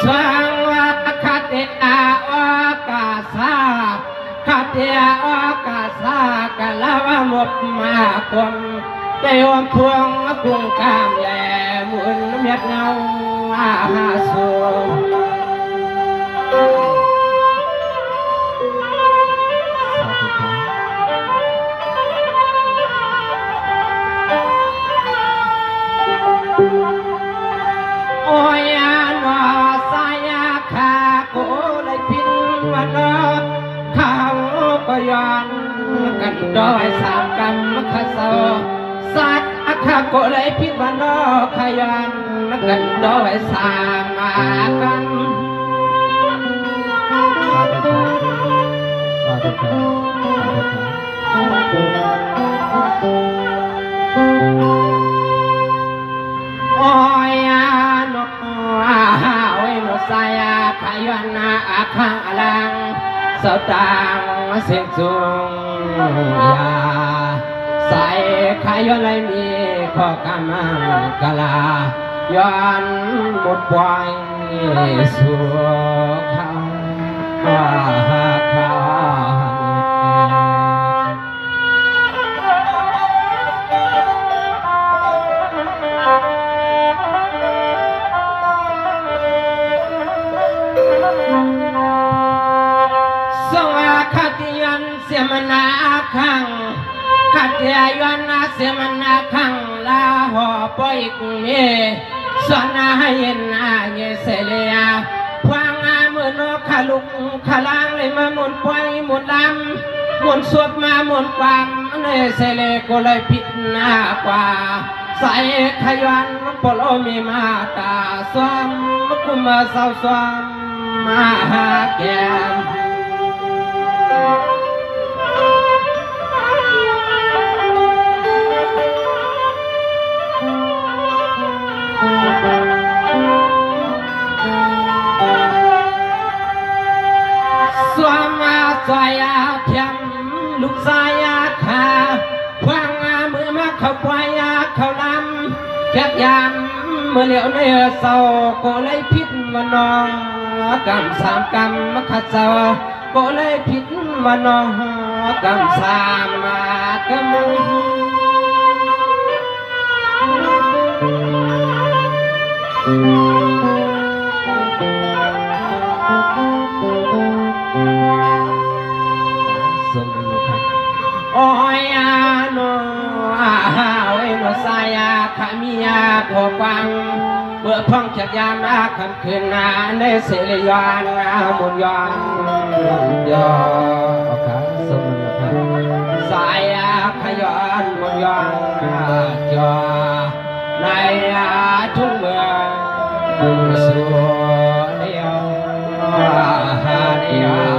สังวะคเตอาโอกาสาคเตอาโอกาสากะลาวะมุบมาคมเตวมพวงกรุงกามแลมุนเมียดเงาอาหาสูโอยานอสายาคาโกเลยพินวันนอเขาก็ย้อนกันดอยสามกำขะโซสายคาโกเลยพินวันนอขยันกันดอยสามกันโอยานอโอยนอสายขยันอาคังอลังสตางเสียงสูงยาใส่ขายอะไรมีข้อกำมังกะลาย้อนหมดปล่อยสู่เขาเขาสวาคติยันเสียมนาคังคติยันเสียมนาคังลาหอปอยกุเมสนาเย็นอาเยเสเลียพวางอามือนกขลุกขลังเลยมาหมุนปอยหมุนลำหมุนสวดมาหมุนความเนเสเลก็เลยผิดหน้ากว่าใส่ขยันปลอมีมาตาสวมกุมเศร้าสวมมาหาแก้มสวมมาสวยเทียมลูกสายขาพวางมือมาเข้าปลายเข้าลำแคบยามเมื่อเหลียวเนื้อเศร้าก็เลยพิษมานองกำสามกำขัดเศร้าก็เลยพิษมานองกำสามกำโอยโนโอยโนสายขามีโกฟังเมื่อพ้องจักยามคำคืนนาในเสลยานมุนยอนยอขาสมสายขยอนมุนยอนจอในทุ่งเมืองสุเดียวเดียว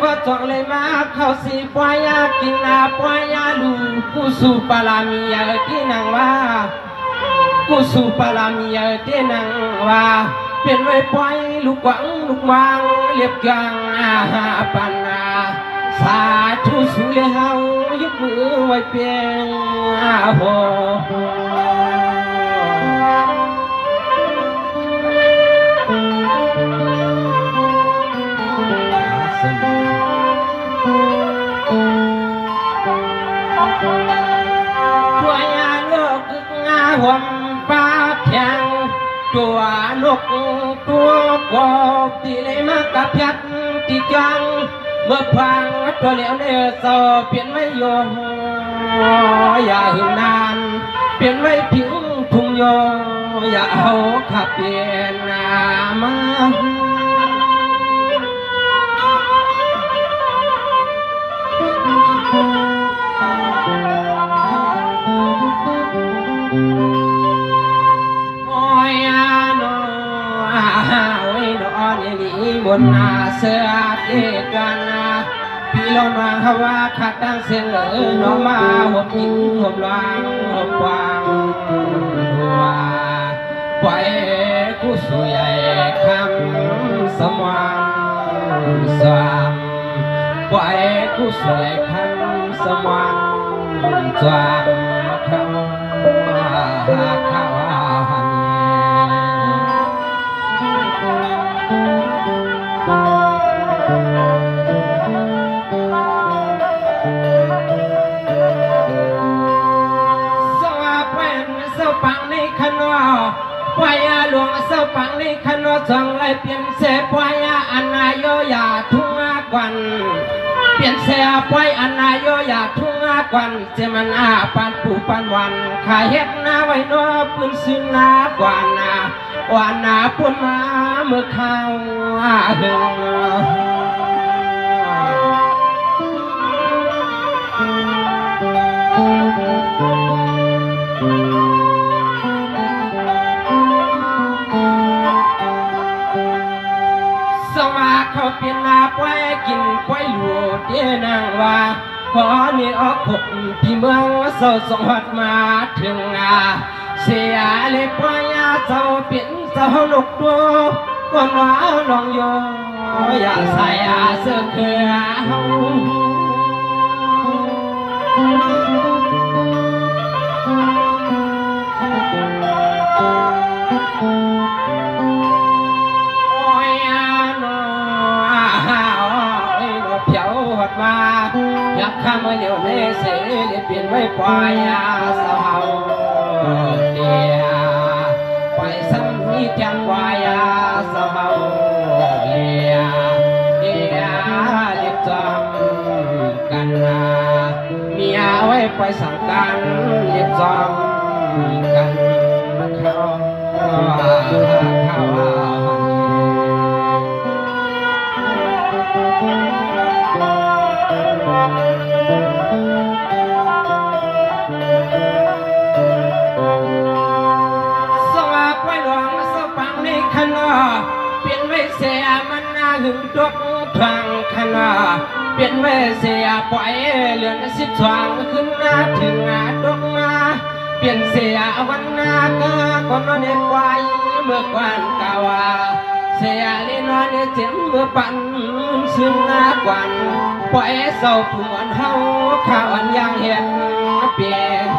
ก็จองเลยมาเข้าสีปวายากินนาปวายาลูกุสุปาลามียาที่นังว่ากุสุปาลามียาที่นังว่าเป็นไว้ปล่อยลูกหวังลูกวางเรียบยังปันนาสาธุสุเลเฮายกมือไว้เพียงโหหวมปาแข็งตัวนกตัวกบที่เลยมากกับยัดที่จังเมื่อพังตัวเหลวเนื้อสอเปลี่ยนไม่โยอย่าหึงนานเปลี่ยนไว้ผิวทุ่งโยอย่าเอาขับเปลี่ยนมาบนนาเสือเด็กกันพี่ลอนวางว่าขัดตั้งเสียงน้องมาหัวกินหัวลางหัวกวางหัว สุยคำสมานสามปล่อยกูสวยคำสมานสามเขาเขาหันปายาหลวงเสาปังในขนมสองไล่เปลี่ยนเสปายาอันนายโยยาทุ่งอาควันเปลี่ยนเสปายอันนายโยยาทุ่งอาควันเจมันอาปันปูปันวันขายเฮ็ดนาไว้นอปืนซื้อนาควันนาวานาปุ่นมาเมื่อข้าวหึงเขาเปลี่ยนนาไปกินไปอยู่เดียนางว่าขอนี่ออกขบพี่เมืองเศร้าสงหัดมาถึงเสียเลยปยาเศร้าเปลี่ยนเศร้าหนุกตัวก็น้าลองโยอย่าใส่เสื้อเขืออยากข้ามมาเดี๋ยวนี้เสียเปลี่ยนไว้ปล่อยสาวเดียปล่อยซ้ำมีจังปล่อยสาวเลียเดียเรียบจำกันมีเอาไว้ปล่อยสั่งกันเรียบจำกันเขาเปลี่ยนไว้เสียมันน่าหึงตกทางขนาเปลี่ยนไว้เสียปล่อยเลือน12ขึ้นหน้าถึงตกมาเปลี่ยนเสียวันหน้าก็คนนอนเด็กไว้เมื่อก่อนกาวาเสียลีนอนเจ็บเมื่อปั่นซึ่งหน้ากวันปล่อยเศร้าผู้อันเฮาข่าวอันยังเห็นเปลี่ยน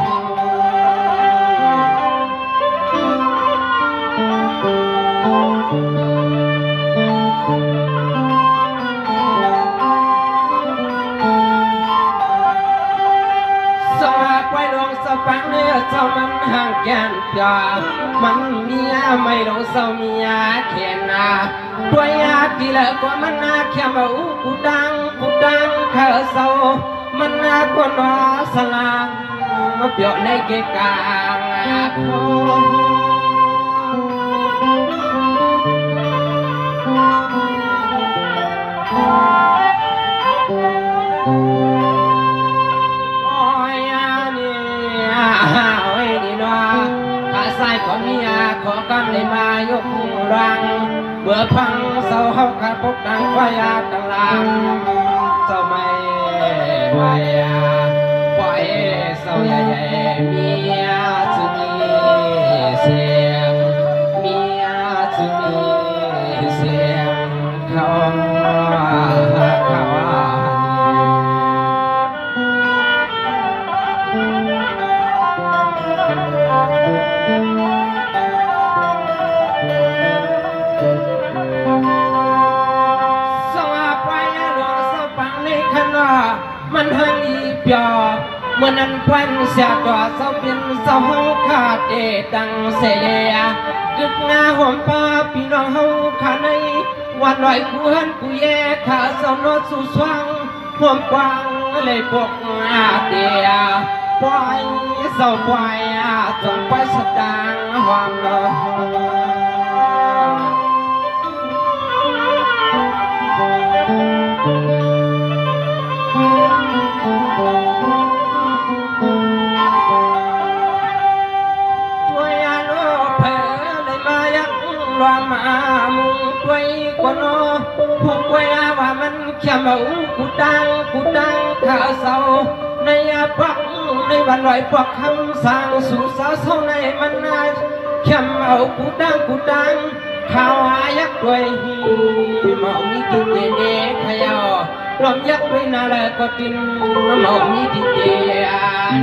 ปังเนื้อเศร้ามันห่างแกนเปียมันมีไม่ลงเศร้ามีเขียนตัวยาดีละกว่ามันเขียนว่ากูดังเธอเศร้ามันกว่าน้อสลางมาเปียในเกกางโคขอมีขอกำเลยมายกรังเบื่อพังเศร้าเฮาขาดพบดังวายาตังลางเจ้าไม่ปล่อยเศร้าใหญ่มีจะมีเสียงมีจะมีเสียงเขามันหันอีเปียเมื่อนั้นควันเสียตัวเศร้าเป็นเศร้าขาดเดตังเสียกึกงาหอมป้าพี่น้องเฮาขาในวันลอยกูหันกูแย่ขาเศร้าโนดสู่สว่างหอมกว้างเลยปกเดียปล่อยเศร้าปล่อยจนปล่อยสดางหอมเลยมามุงกวยกวนผู้กวยว่ามันเขียมเอากูดังข้าเศร้าในปักในวันลอยพวกคำสั่งสู่สาวในมันเขียมเอากูดัง ข้าวยักด้วยหมอมีกินเดขยอลมยักด้วยนาลก็ตินหมอมีกินเด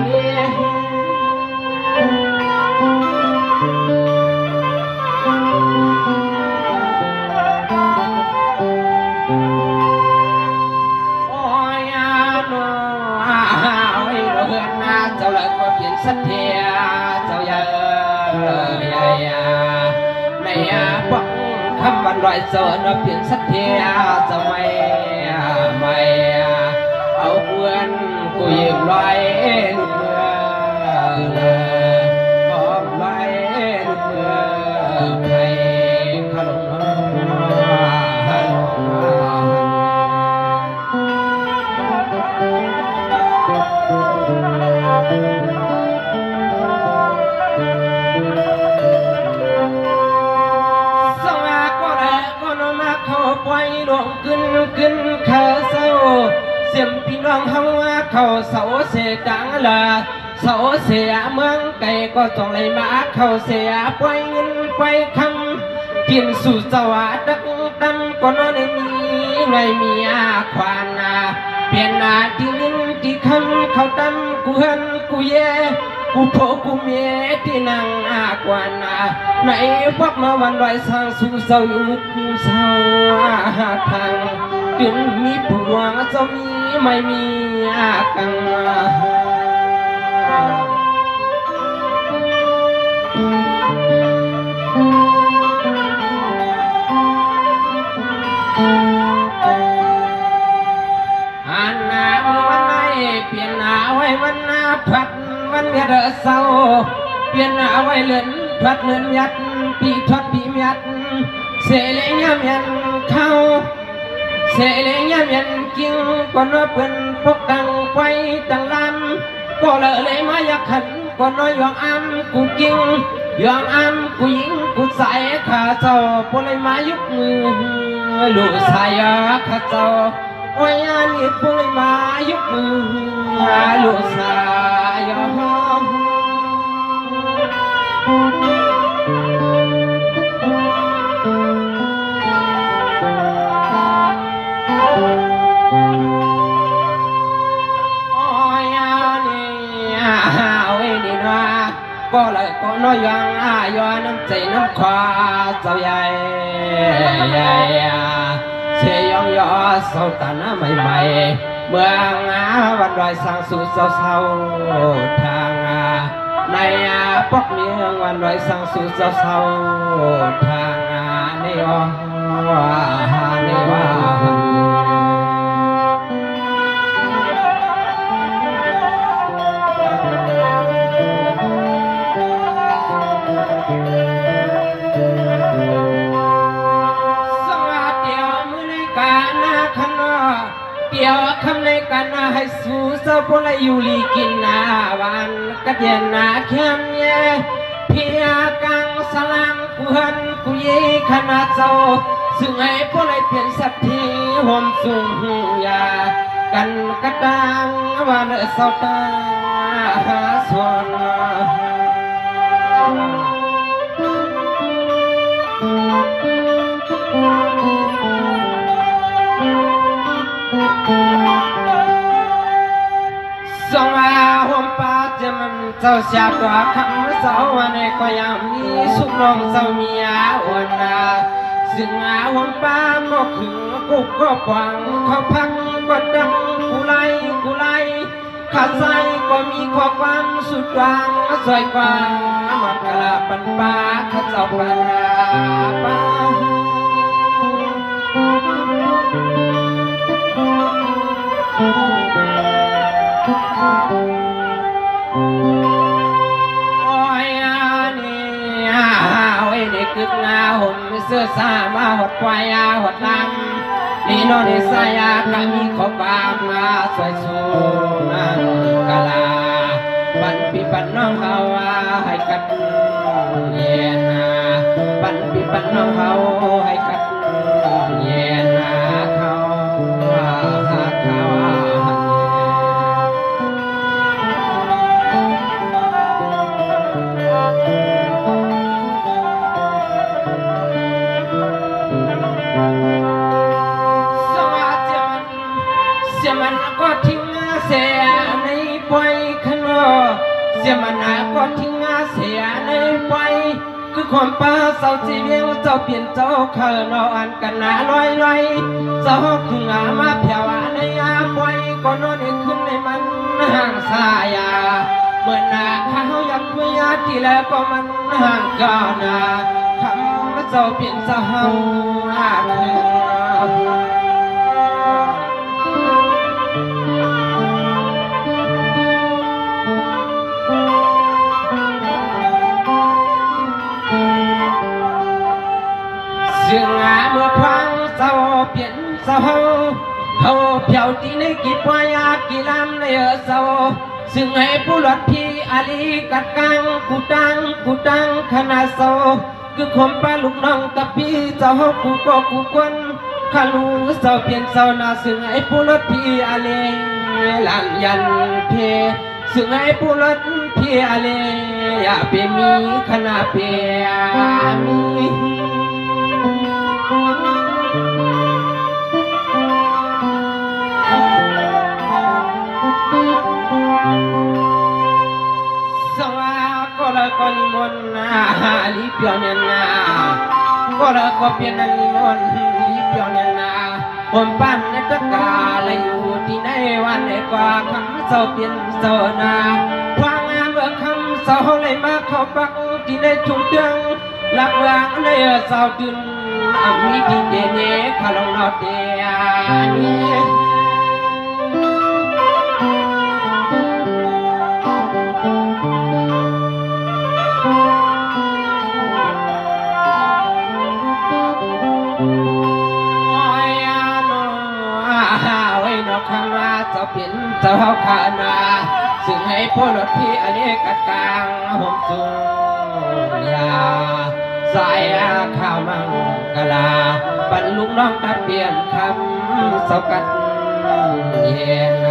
นี่เจ้าเลยก็เปลี่ยนสัตเทียเจ้าอย่าในปังคำวันลอยเสนเปลี่ยนสัตเทียเจ้าไม่เอาเพื่อนกูยืมลอยลุกเมื่อพร้อมลอยลุกเมื่อใครขนมปล่อยลงขึ้นเขาเศร้าเสียมพี่น้องเฮาเขาเสาเสียจังละเสาเสียเมืองไก่ก็ต้องไหลมาเขาเสียปล่อยเงินปล่อยคำกินสู่สวัสดักดำก็นอนมีไงมีควานาเปลี่ยนหน้าที่นินที่คำเขาดำกูเฮินกูแย่กูโผกูเมียที่นั่งกว่านาในพวกมาวันลอยสร้างสู่เศร้าอยู่เศร้าทางถึงมีผัวจะมีไม่มีกังอันนาเมื่อวันไหนเปลี่ยนหน้าไว้วันหน้าพัดวันเมียเดเศร้าเปลี่ยนหน้าไว้เลือนพัดเลือนยัดปีทอดปียัดเสลยามยันเข้าเสลยามยันกิ้งก่อนว่าเป็นพกตังไฟตังลำก็เลยมาอยากขันก่อนน้อยยองอ้ำกูกิ้งยองอ้ำกูยิงกูใส่ขาเจ้าพอเลยมายุกมือลูกสายขาเจ้าโอ้ยอันนี้พอเลยมายุกมือลูกสายก็เลยก็น้อยยังย้อนน้ำใจน้ำควาเจ้าใหญ่เสียยองยอเศร้าตาหน้าใหม่เมืองวันลอยสร้างสู่เศร้าทางในปกเมียงวันลอยสร้างสู่เศร้าทางในว่าเกี่ยวคำในกันให้สู้เศร้าพลอยู่ลีกินนาวันกัดเย็นนาเข้มเย่เพียกังสลังกูหันกูยี่ขนาดเศร้าซึ่งให้พลเปลี่ยนสักทีห่มสูงยากันกระดังวันเศร้าตาหาส่วนสงหอมปาจะมันเจ้าชาตัวคำเศร้าวันนี้ก็ยังมีสุขลงเศร้ามีวันนาซึ่งหอมปาหมกขึงกุกก็ปวังเขาพังก็ดังกุไลขาดใจก็มีข้อความสุดวางสวยกว่ามันกระปันปาข้าเจ้าปันปากึกงาหุ่นเสื้อสามาหดควายหดลำนี่นอนในสายก็มีขอบามสวยสูงกะลาปันปีปันน้องเขาให้กัดเย็นปันปีปันน้องเขาให้กัดเย็นเขาส ความป้าเศร้าจีเวียงเจ้าเปลี่ยนเจ้าเขินอ่อนกันหนาลอยลอยเจ้าถึงอามาเพียวในอาปล่อยก็นอนขึ้นในมันห่างสายาเมื่อหน้าเขาอยากคุยทีแล้วก็มันห่างกันนาคำเจ้าเปลี่ยนเจ้าอาคืนเสียงเมื่อพังเศร้าเปลี่ยนเศร้าเขาเพียวที่ในกิจวายากิลำในเศร้าซึ่งให้ผู้หลดพี่อาลีกัดกังกูดังขนาดเศร้าคือคมป้าลูกน้องกับพี่เจ้ากูก็กูควนข้าลูเศร้าเปลี่ยนเศร้านาซึ่งให้ผู้หลดพี่อาลีหลังยันเพซึ่งให้ผู้หลดพี่อาลีอย่าไปมีขนาดเปียมีก็นิมนต์นาลิเปียวเนนาก็ละก็เปลี่ยนนิมนต์ลิเปียวเนนาผมปั้นในตะกาเลยอยู่ที่ในวันในกว่าคำเศร้าเปลี่ยนเศร้านาพางงานเมื่อคำเศร้าเลยมาเข้าปักที่ในจุงเดืองหลักหลังในเศร้าตื่นมีที่เดเนขลงนอดเดียนี้คำว่าเจ้าเป็นเจ้าขานาซึ่งให้พ่อหลดพี่อันนี้กัดกลางห่มสูงยาสายข้าวมังกะลาบรรลุน้องตะเปลี่ยนคำเศร้ากัดเย็น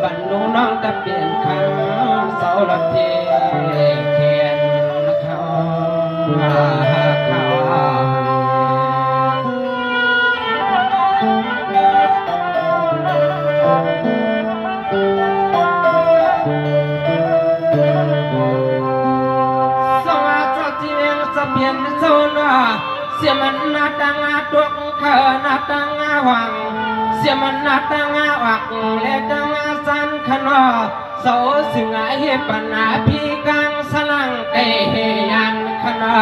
บรรลุน้องตะเปลี่ยนคำเศร้าหลดพี่เขียนเขาเสียมันนาตังอาตุกเขนาตังอาหวังเสียมันนาตังอาวักเลตังอาสันขนอโสสึงอาเฮปนาพีกังสลังเกเฮยันขนอ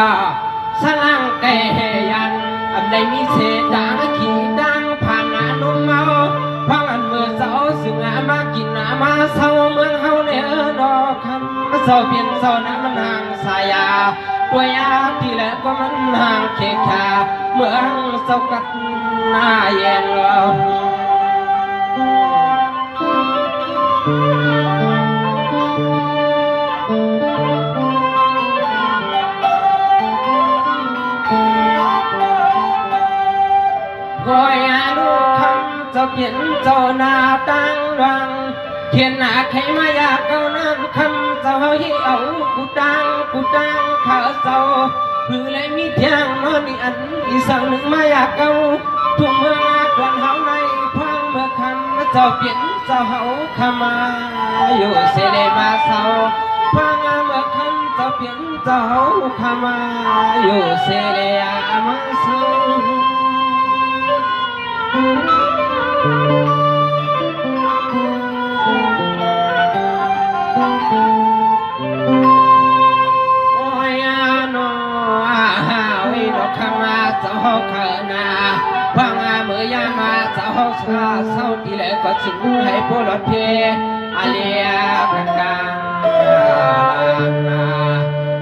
สลังเกเฮยันอันใดมีเศษดังขี่ดังผ่านนานุ่มเมาพังอันเมื่อโสสึงอามากินอามาเศร้าเมืองเฮาเนอดอกคำเศร้าเปลี่ยนเศร้าน้ำมันห่างสายาตัวยาที่แล้วก็มันห่างเขตขาเมืองเศร้ากัดหน้าเย็นลมก็ยาลูกคำเจ้าเปลี่ยนเจ้าหน้าตั้งวังเขียนหน้าใครมายากเก่าน้ำคำเจ้าให้เอากูดังขาเศร้าคือเลยมีเทียงนอนนี่อันอีสั่งหนึ่งมายากเก่าทุ่งเมืองกวนเฮาในพังเมื่อคำเจ้าเปลี่ยนเจ้าเฮาขมาอยู่เสเลมาเศร้าพังเมื่อคำเจ้าเปลี่ยนเจ้าเฮาขมาอยู่เสเลมาเศร้าเจ้าเขนาพังเมื่อยามาเจ้าชาเศร้าที่แล้วก็จึงให้ผู้หลดเพอาเลียกันกลาง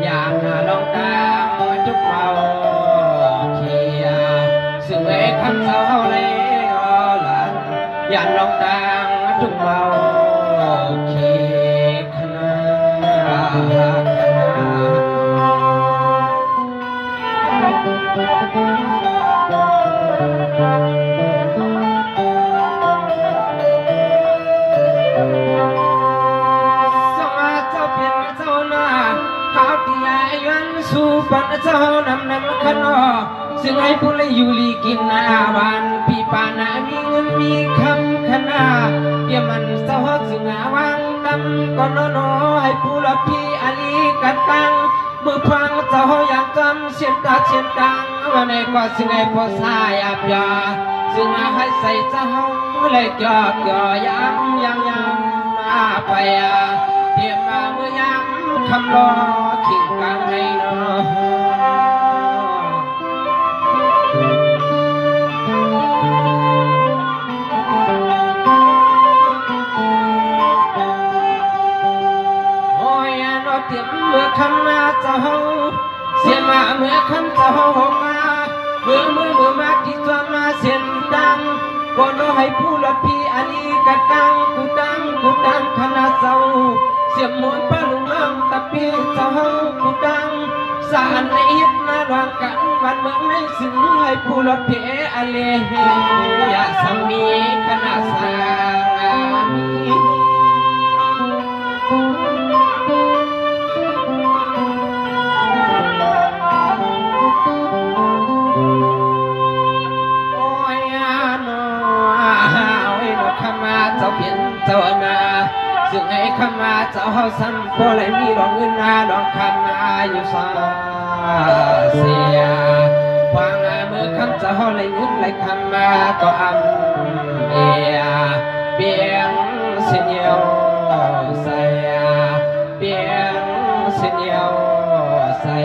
ยามลองดังจุกเมาเขียซึ่งไอ้คำเศร้าเลยหลันยามลองดังจุกเมาเขียขนาสู่ปันเจ้านำขนอซึ่งให้ผู้เลยอยู่ลีกินอาวันพี่ปานามีเงินมีคำขนาเดี๋ยวมันเศร้าซึ่งอาวังดำก็นอนให้ผู้ละพี่อาลีกัดกัง มือฟังเจ้าอยากจำเสียงตาเสียงดังวันนี้ก็สิ่งไอ้พอสายอับยาซึ่งให้ใส่เจ้าเลยเกี่ยวย้ำมาไปเทียมมาเมื่อย้ำคำรอขิงกลางในเนาะโอ้ยนอเทียมเมื่อคำมาเจ้าเสียมาเมื่อคำเจ้ามาเมื่อมาที่ตัวมาเสียงดังก็น้อยผู้ละพี่อันนี้กะดังกูดังขนาดเจ้าเสียมวนปะลุงน้ำตะพี่เจ้ากูดังสารในอิบนาดวงกันวันเมืองในสิ่งให้ผู้ละพี่อันเลอย่าสามีขนาดสามีเจ้าเพียนเจ้านาซึ่งให้คำมาเจ้าเฮาซ้ำพอเลยมีดอกเงินนาดอกคำมาอยู่สาเสียวางเมื่อคำเจ้าเฮาเลยเงินเลยคำมาก็อำเปียงเสียวใส่เปียงเสียวใส่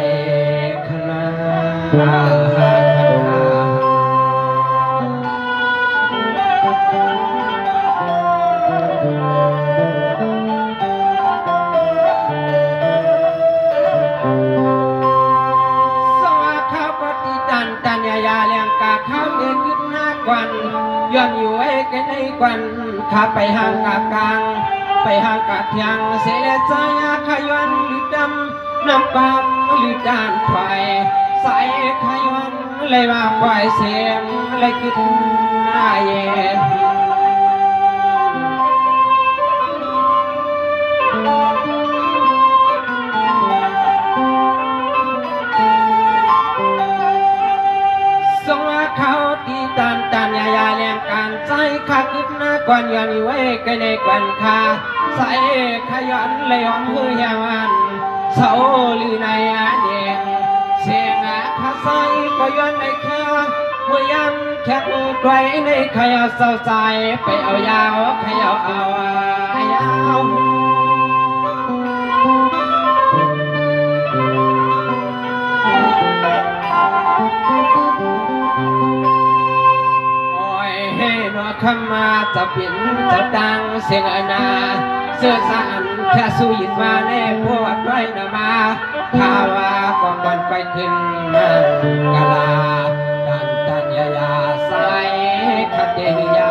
ขนาย้อนอยู่ไอ้กันในควันข้าไปห่างกาบกลางไปห่างกาบยังเสียใจขย้อนหรือดำน้ำความหรือด้านไฟใส่ขย้อนเลยว่าไฟเสียงเลยกินหน้าเย็นส่งเขาตีตันยาเลี้ยงการใจข้าคิดหน้าก่อนย้อนอยู่ไว้กันในควันข้าใส่ขย้อนเลยหอมหือยาวันเสาหรือในเดียงเสียงข้าใส่ก็ย้อนในแค่เมื่อยำแข็งไว้ในขยะเศร้าใจไปเอายาวขยะเอายาวคำมาจะเปลี่ยนจะดังเสียงนาเสื้อสารแค่สู้ยินมาแน่พวกไว้นามาข่าวว่าก่อนวันไปขึ้นกะลาตันยายาใส่ขัดเดีย